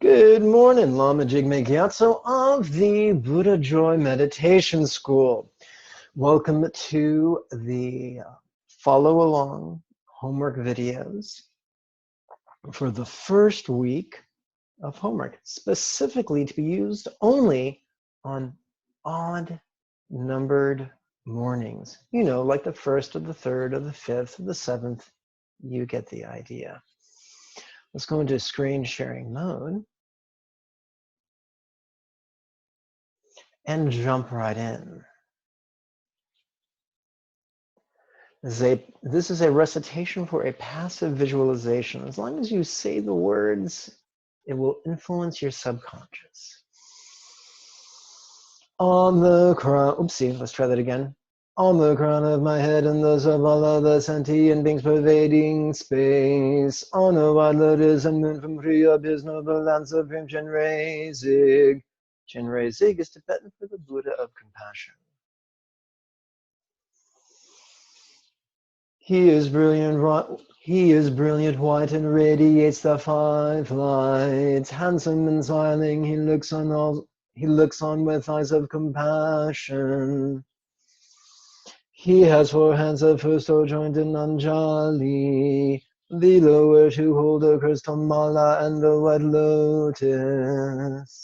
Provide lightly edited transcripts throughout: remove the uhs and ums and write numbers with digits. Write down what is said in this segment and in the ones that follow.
Good morning, Lama Jigme Gyatso of the Buddha Joy Meditation School. Welcome to the follow along homework videos for the first week of homework, specifically to be used only on odd numbered mornings. You know, like the 1st or the 3rd or the 5th or the 7th. You get the idea. Let's go into screen sharing mode and jump right in. This is a recitation for a passive visualization. As long as you say the words, it will influence your subconscious. On the crown, oopsie, let's try that again. On the crown of my head and those of all other sentient beings pervading space. On a wide lotus and moon from free of his noble land supreme Chenrei Zig. Chenrei Zig is Tibetan for the Buddha of compassion. He is brilliant white and radiates the 5 lights. Handsome and smiling, he looks on with eyes of compassion. He has 4 hands of first or joined in Anjali, the lower 2 hold a crystal mala and a white lotus.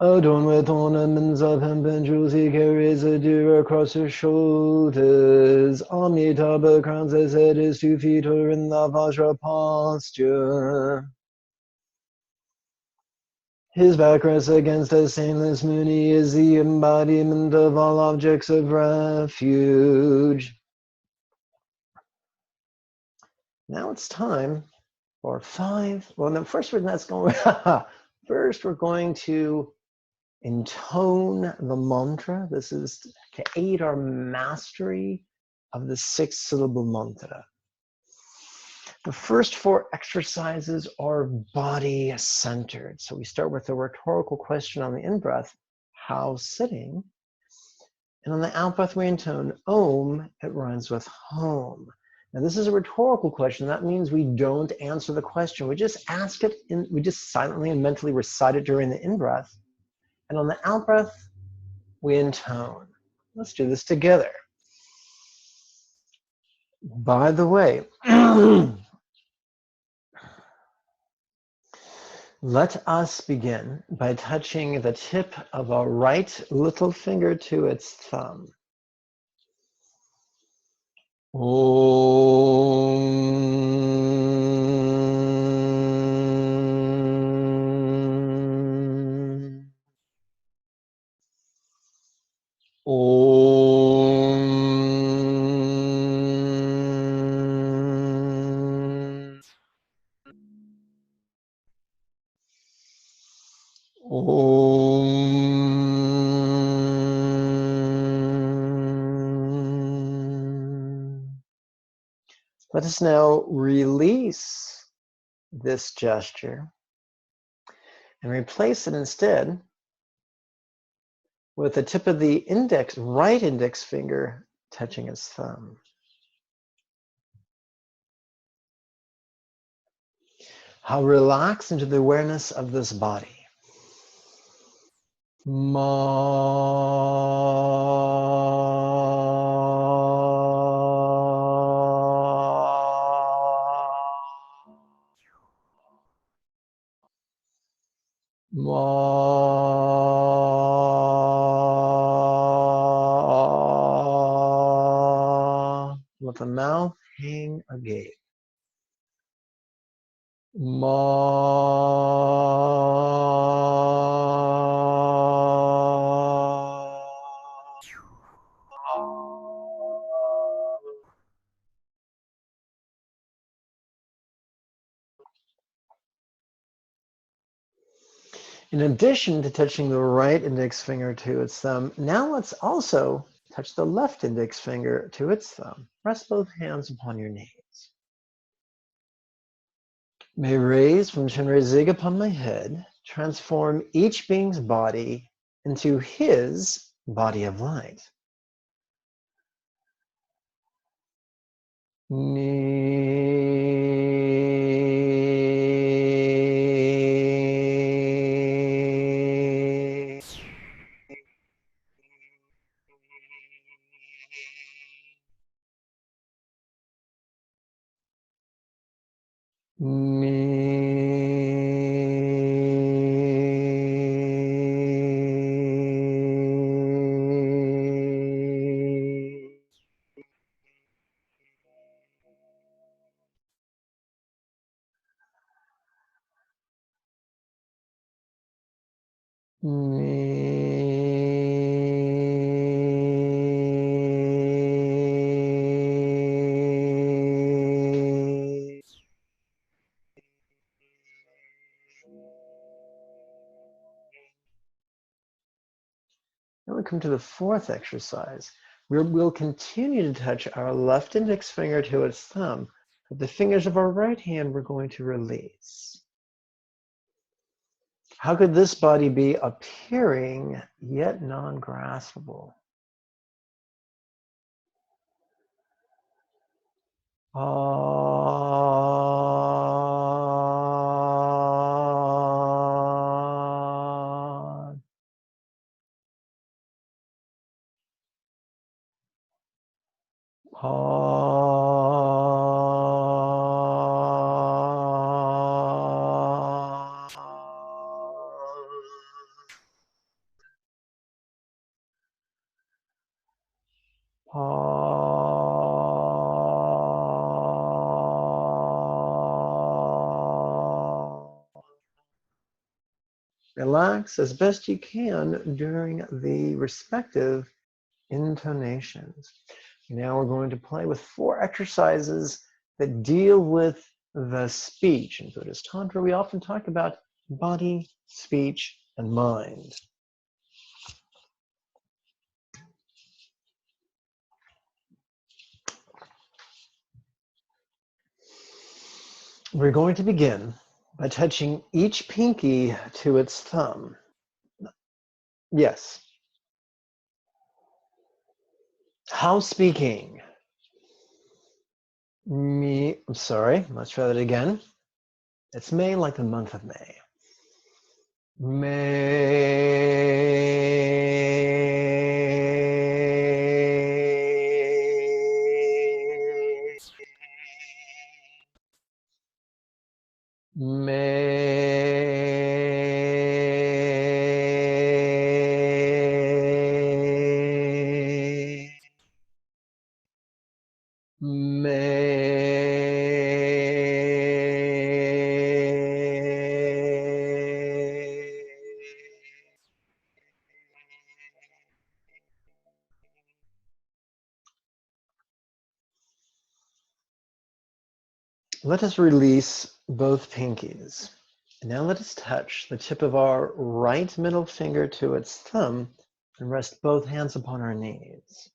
Adorned with ornaments of hemp and jewels, he carries a deer across his shoulders. Amitabha crowns his head, his 2 feet are in the Vajra posture. His back rests against a stainless moon. He is the embodiment of all objects of refuge. Now it's time for 5. Well, no, first we're going to intone the mantra. This is to aid our mastery of the 6-syllable mantra. The first 4 exercises are body-centered. So we start with a rhetorical question on the in-breath, how sitting? And on the out-breath we intone Om, it rhymes with home. Now this is a rhetorical question. That means we don't answer the question. We just ask it, we just silently and mentally recite it during the in-breath. And on the out-breath, we intone. Let's do this together. By the way, let us begin by touching the tip of our right little finger to its thumb. Let us now release this gesture and replace it instead with the tip of the right index finger touching its thumb. How relax into the awareness of this body. Let the mouth hang agape. In addition to touching the right index finger to its thumb, now let's also touch the left index finger to its thumb. Rest both hands upon your knees. May rays from Chenrei Zig upon my head transform each being's body into his body of light. Ni Now we come to the fourth exercise. We'll continue to touch our left index finger to its thumb, but the fingers of our right hand we're going to release. How could this body be appearing yet non-graspable? Relax as best you can during the respective intonations. Now we're going to play with 4 exercises that deal with the speech. In Buddhist Tantra, we often talk about body, speech, and mind. We're going to begin by touching each pinky to its thumb. Yes. House speaking. I'm sorry, let's try that again. It's May like the month of May. Let us release both pinkies. And now let us touch the tip of our right middle finger to its thumb and rest both hands upon our knees.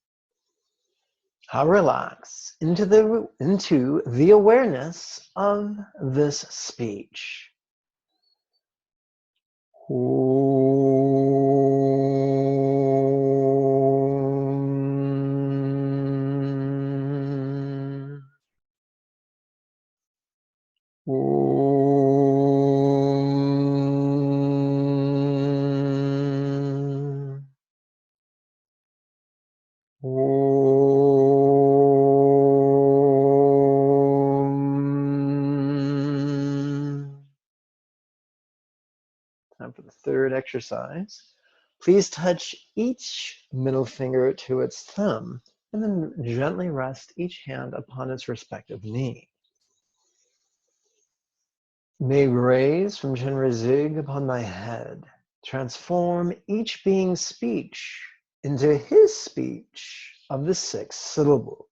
I'll relax into the awareness of this speech. Time for the third exercise. Please touch each middle finger to its thumb and then gently rest each hand upon its respective knee. May rays from Zig upon my head transform each being's speech into his speech of the 6 syllables.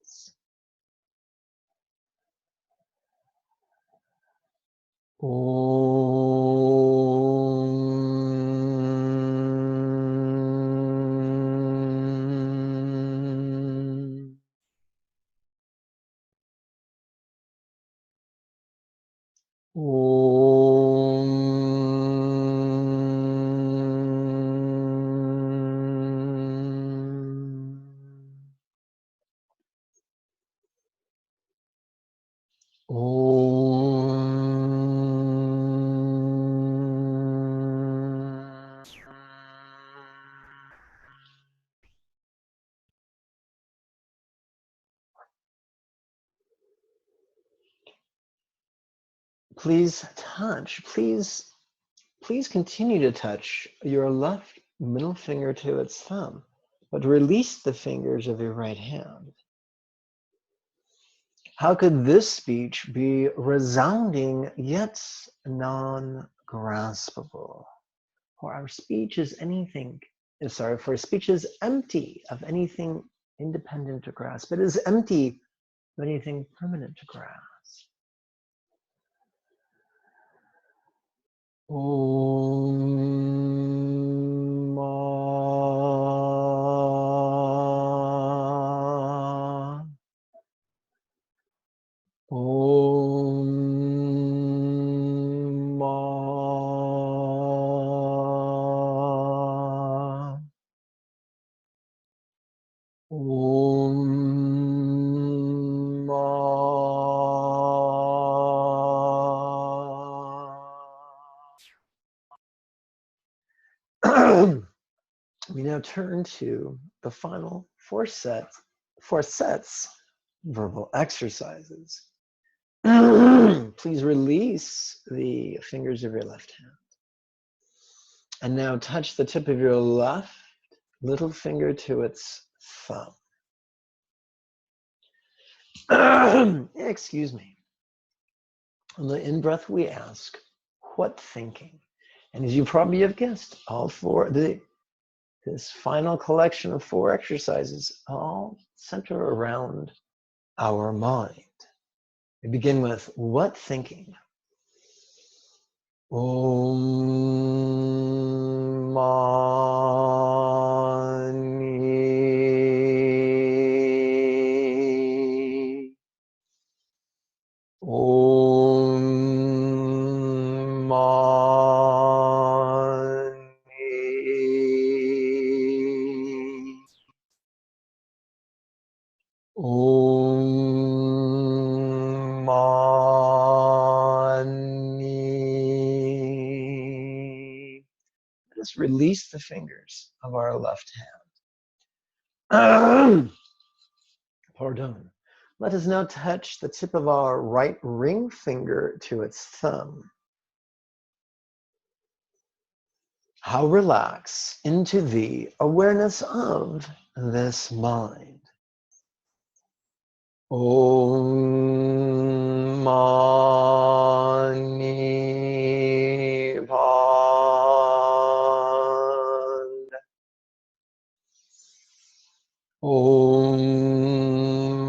Please touch, please continue to touch your left middle finger to its thumb, but release the fingers of your right hand. How could this speech be resounding yet non-graspable? For our speech is for speech is empty of anything independent to grasp. It is empty of anything permanent to grasp. Om Ma. Om Ma. Om Ma. We now turn to the final four sets verbal exercises. Please release the fingers of your left hand. And now touch the tip of your left little finger to its thumb. Excuse me. On the in-breath, we ask, what thinking? And as you probably have guessed, this final collection of 4 exercises all center around our mind. We begin with what thinking? Om Mani. Om Mani. Om Mani. Let us release the fingers of our left hand. Pardon. Let us now touch the tip of our right ring finger to its thumb. How relax into the awareness of this mind. Om Mani Padme. Om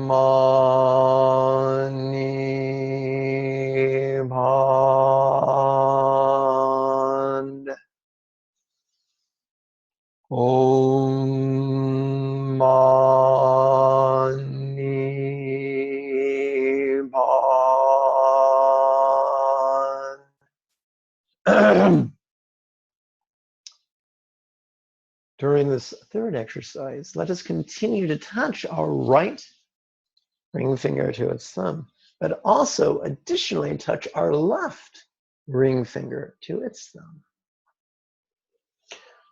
Mani Padme. Om Mani Padme. During this third exercise, let us continue to touch our right ring finger to its thumb, but also additionally touch our left ring finger to its thumb.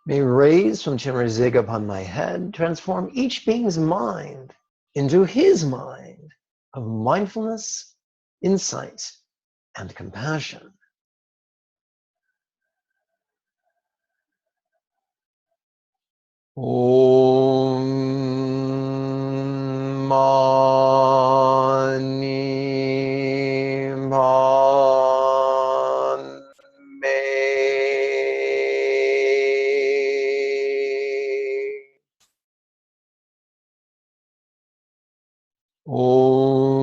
May rays from Chimrazig upon my head transform each being's mind into his mind of mindfulness, insight, and compassion. Om Mani Padme. Om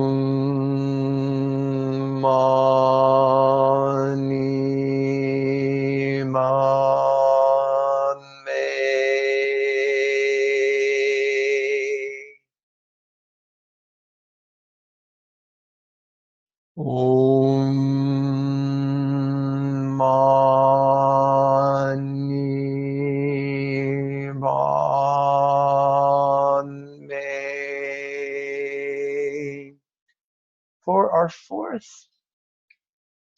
Mani Padme. Om Mani Padme. For our fourth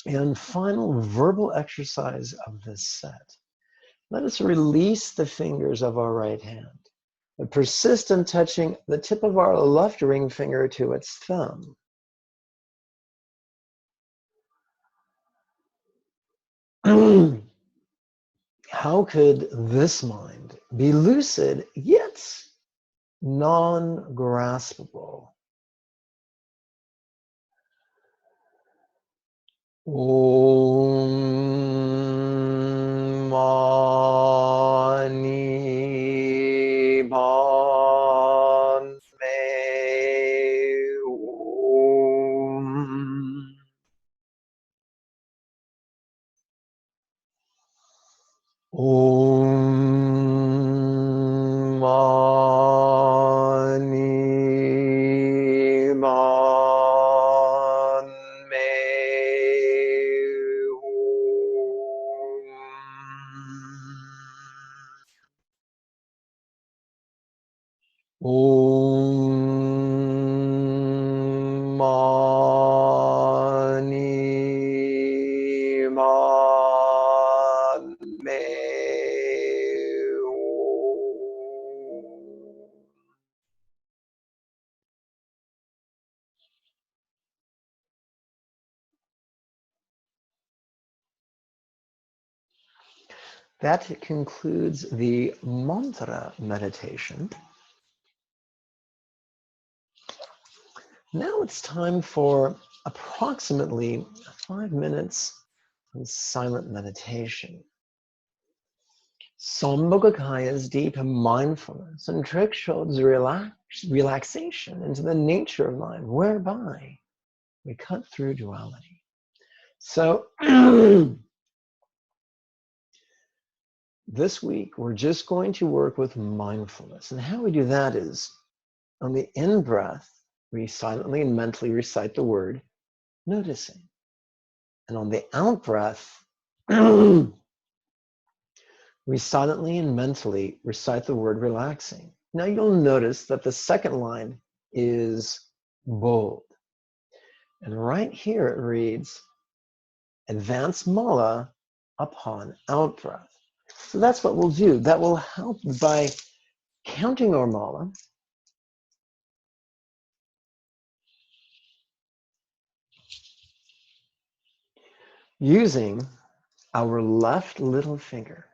and final verbal exercise of this set, let us release the fingers of our right hand, but persist in touching the tip of our left ring finger to its thumb. how could this mind be lucid yet non-graspable? Om Mani Padme Hum. Om Mani Padme Hum. Om Mani Padme That concludes the mantra meditation. Now it's time for approximately 5 minutes of silent meditation. Sambhogakaya's deep mindfulness and Trikshod's relaxation into the nature of mind, whereby we cut through duality. So this week, we're just going to work with mindfulness. And how we do that is, on the in-breath, we silently and mentally recite the word, noticing. And on the out-breath, we silently and mentally recite the word, relaxing. Now you'll notice that the second line is bold. And right here it reads, advance mala upon out-breath. So that's what we'll do. That will help by counting our mala, using our left little finger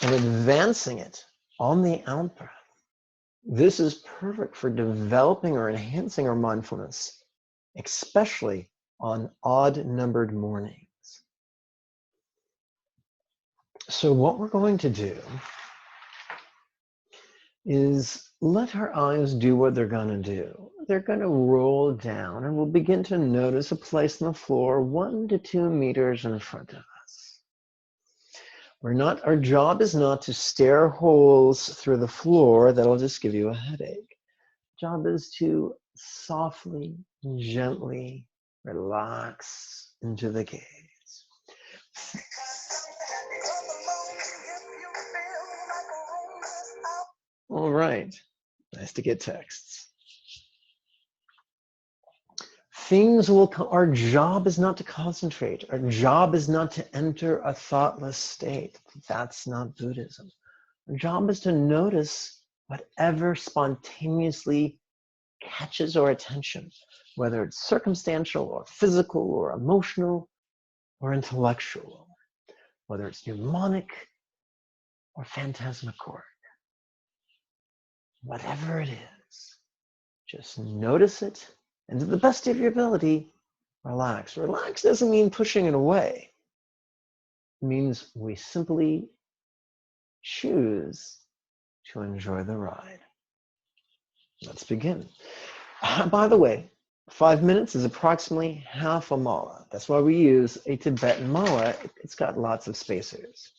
and advancing it on the out-breath. This is perfect for developing or enhancing our mindfulness, especially on odd-numbered mornings. So what we're going to do is let our eyes do what they're going to do. They're going to roll down, and we'll begin to notice a place on the floor 1 to 2 meters in front of us. Our job is not to stare holes through the floor. That'll just give you a headache. Job is to softly and gently relax into the gaze. All right, nice to get texts. Things will come. Our job is not to concentrate. Our job is not to enter a thoughtless state. That's not Buddhism. Our job is to notice whatever spontaneously catches our attention, whether it's circumstantial or physical or emotional or intellectual, whether it's mnemonic or phantasmagoric. Whatever it is, just notice it, and to the best of your ability, relax. Relax doesn't mean pushing it away. It means we simply choose to enjoy the ride. Let's begin. By the way, 5 minutes is approximately half a mala. That's why we use a Tibetan mala. It's got lots of spacers.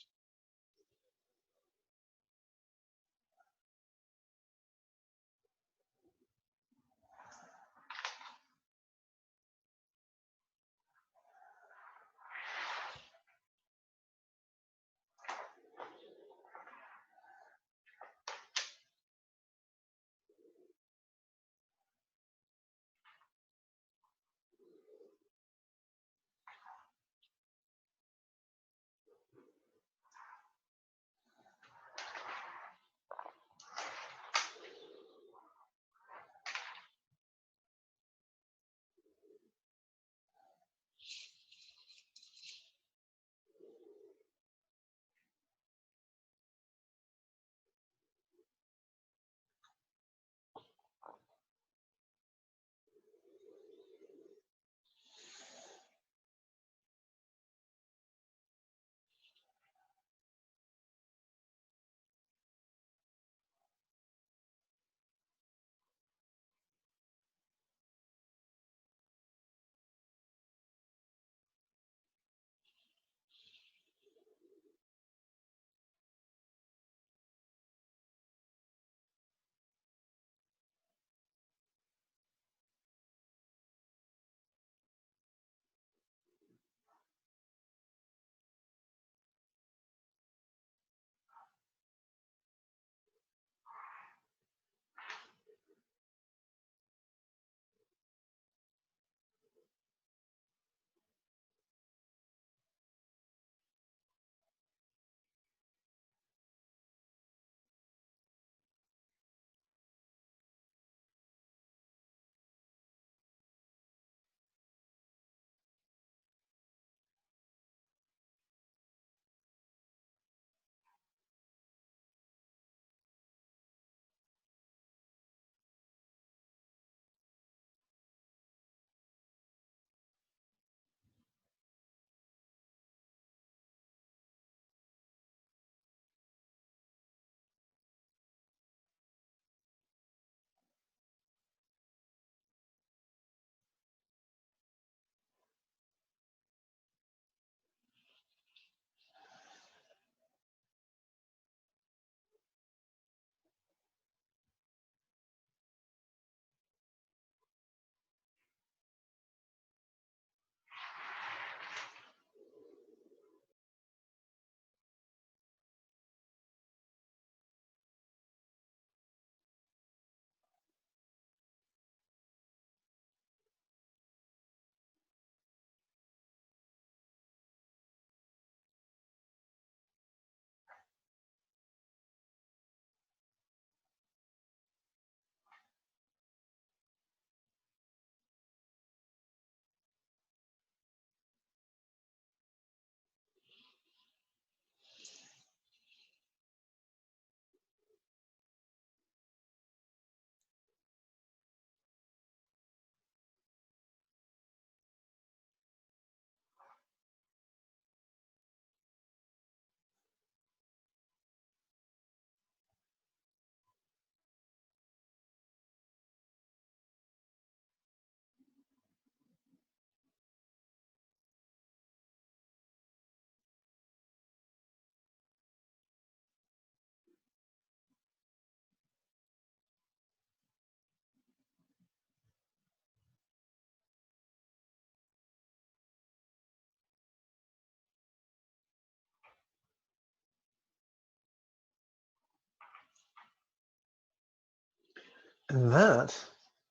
And that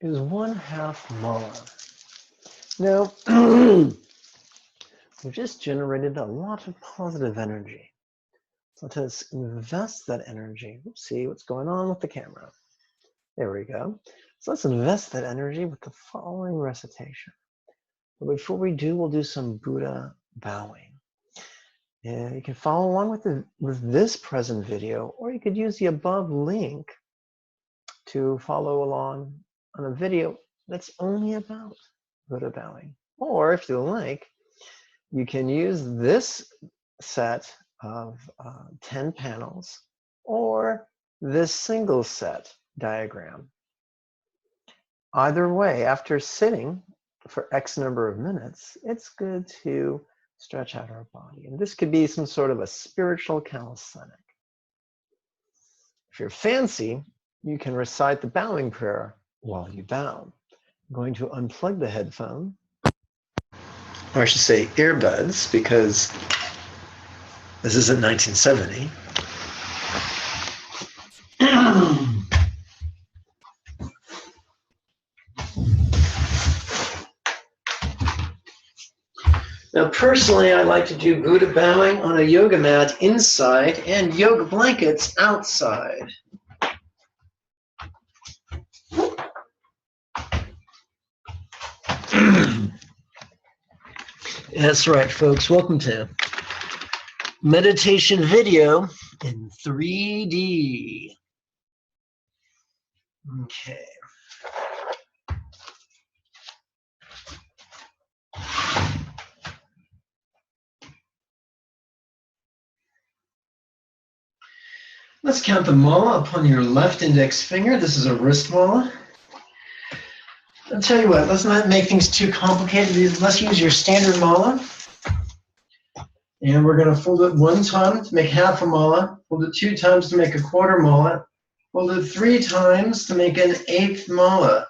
is 1/2 mala. Now, we've just generated a lot of positive energy. So let us invest that energy. Let's see what's going on with the camera. There we go. So let's invest that energy with the following recitation. But before we do, we'll do some Buddha bowing. And you can follow along with this present video, or you could use the above link to follow along on a video that's only about Buddha bowing. Or if you like, you can use this set of 10 panels or this single set diagram. Either way, after sitting for X number of minutes, it's good to stretch out our body. And this could be some sort of a spiritual calisthenic. If you're fancy, you can recite the bowing prayer while you bow. I'm going to unplug the headphone, or I should say earbuds, because this isn't 1970. Now, personally, I like to do Buddha bowing on a yoga mat inside and yoga blankets outside. That's right, folks. Welcome to meditation video in 3D. Okay. Let's count the mala upon your left index finger. This is a wrist mala. I'll tell you what, let's not make things too complicated. Let's use your standard mala. And we're going to fold it 1 time to make half a mala, fold it 2 times to make a quarter mala, fold it 3 times to make an 1/8 mala.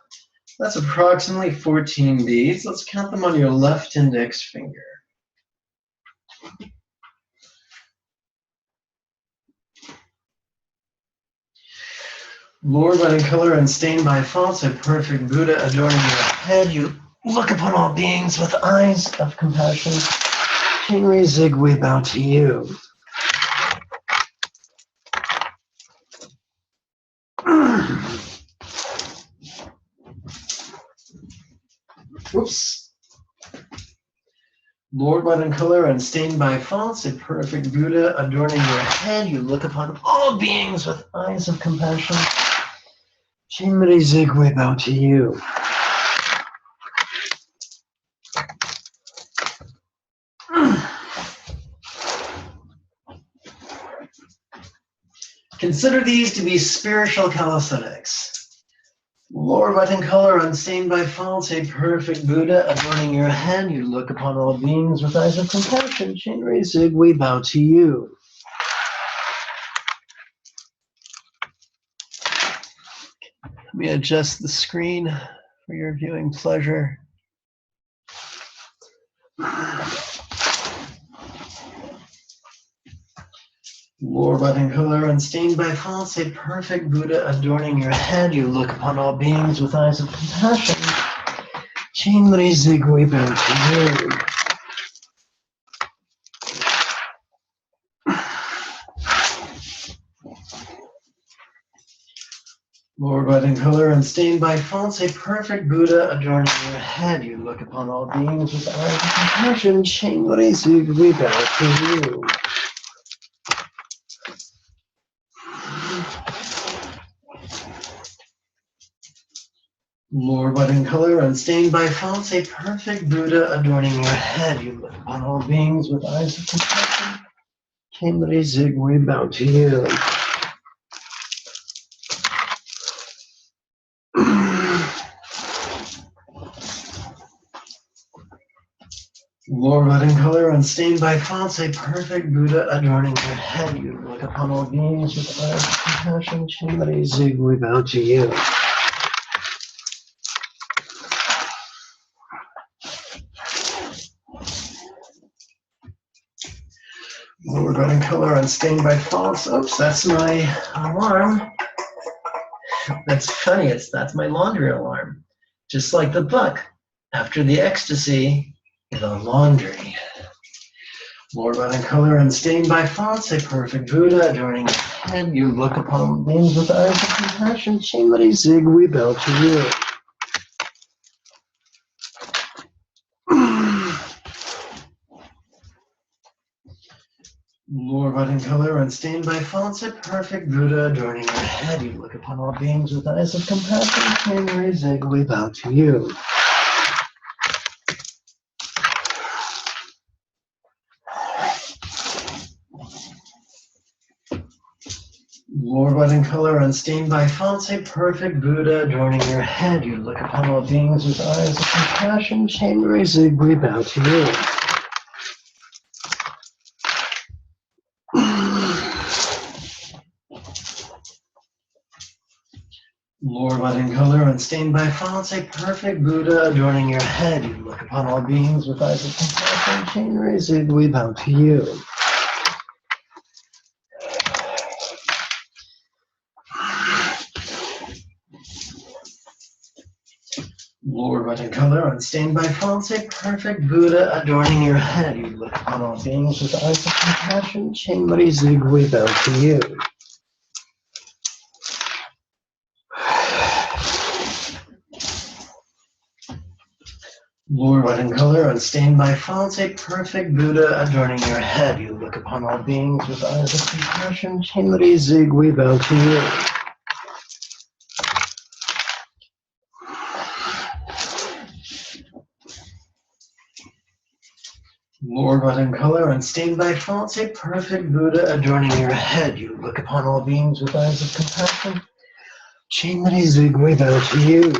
That's approximately 14 beads. Let's count them on your left index finger. Lord, light in color, unstained by faults, a perfect Buddha adorning your head, you look upon all beings with eyes of compassion. Jigme Zigwe bow to you. Oops. Lord, light in color, unstained by faults, a perfect Buddha adorning your head, you look upon all beings with eyes of compassion. Jigme Zigwe bow to you. Consider these to be spiritual calisthenics. Lord, light in color, unstained by faults, a perfect Buddha adorning your head, you look upon all beings with eyes of compassion. Jigme Zigwe bow to you. Let me adjust the screen for your viewing pleasure. Lord, light in color, unstained by faults, a perfect Buddha adorning your head, you look upon all beings with eyes of compassion. Jigme Zigwe bow to you. Lord, light in color, unstained by faults, a perfect Buddha adorning your head, you look upon all beings with eyes of compassion. Jigme Zigwe bow to you. Lord, light in color, unstained by faults, a perfect Buddha adorning your head, you look upon all beings with eyes of compassion. Jigme Zigwe bow to you. Lord, light in color, unstained by faults, a perfect Buddha adorning your head, you look upon all beings with eyes of compassion. Jigme Zigwe bow to you. Lord, light in color, unstained by faults. Oops, that's my alarm. That's funny. That's my laundry alarm. Just like the book. After the ecstasy, the laundry. More about in color, unstained by fonts, a perfect Buddha adorning your head. You look upon beings with eyes of compassion. Shamari Zig, we bow to you. More about in color, unstained by fonts, a perfect Buddha adorning your head. You look upon all beings with eyes of compassion. Shamari Zig, we bow to you. More but in color, unstained by fonts, a perfect Buddha adorning your head. You look upon all beings with eyes of compassion. Shamari Zig, we bow to you. More but in color, unstained by fonts, a perfect Buddha adorning your head. You look upon all beings with eyes of compassion. Shamari Zig, we bow to you. Lord, but in color, unstained by fonts, a perfect Buddha adorning your head. You look upon all beings with eyes of compassion. Shamari Zig, we bow to you. Lord, but in color, unstained by fonts, a perfect Buddha adorning your head. You look upon all beings with eyes of compassion. Shamari Zig, we bow to you. Lord, but in color, unstained by fonts, a perfect Buddha adorning your head. You look upon all beings with eyes of compassion. Shamari Zig, we bow to you.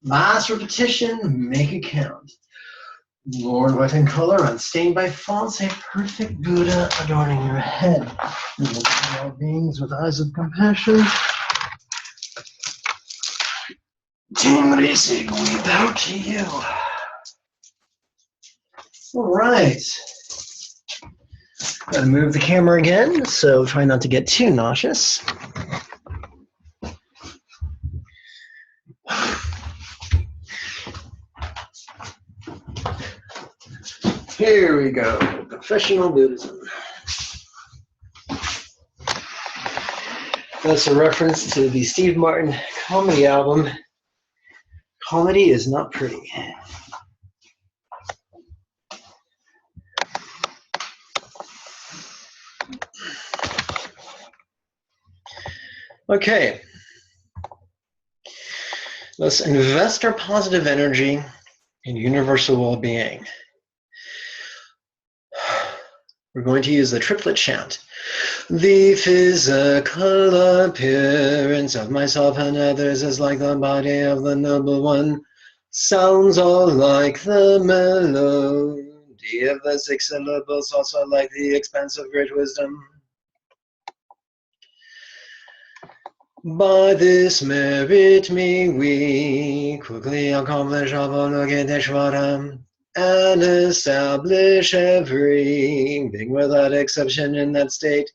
Last repetition, make it count. Lord, white in color, unstained by fonts, a perfect Buddha adorning your head. You look upon all beings with eyes of compassion. Shamari Zig, we bow to you. All right. Gotta move the camera again, so try not to get too nauseous. Here we go, professional Buddhism. That's a reference to the Steve Martin comedy album, Comedy is Not Pretty. Okay, let's invest our positive energy in universal well-being. We're going to use the triplet chant. The physical appearance of myself and others is like the body of the noble one. Sounds all like the melody of the 6 syllables, also like the expanse of great wisdom. By this merit may we quickly accomplish Avalokiteshvara and establish every being without exception in that state.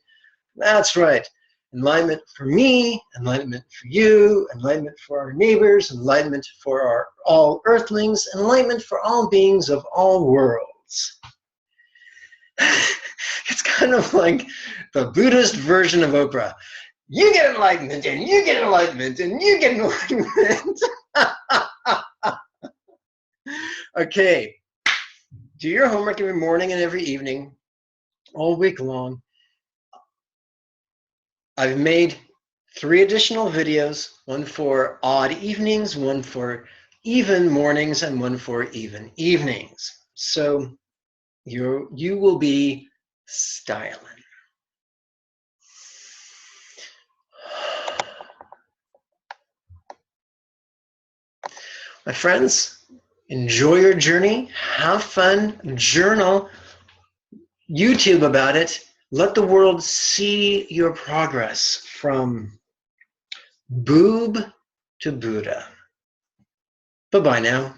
That's right. Enlightenment for me, enlightenment for you, enlightenment for our neighbors, enlightenment for all earthlings, enlightenment for all beings of all worlds. It's kind of like the Buddhist version of Oprah. You get enlightenment, and you get enlightenment, and you get enlightenment. Okay. Do your homework every morning and every evening, all week long. I've made 3 additional videos, one for odd evenings, one for even mornings, and one for even evenings. So you will be styling. My friends, enjoy your journey, have fun, journal, YouTube about it. Let the world see your progress from boob to Buddha. Bye-bye now.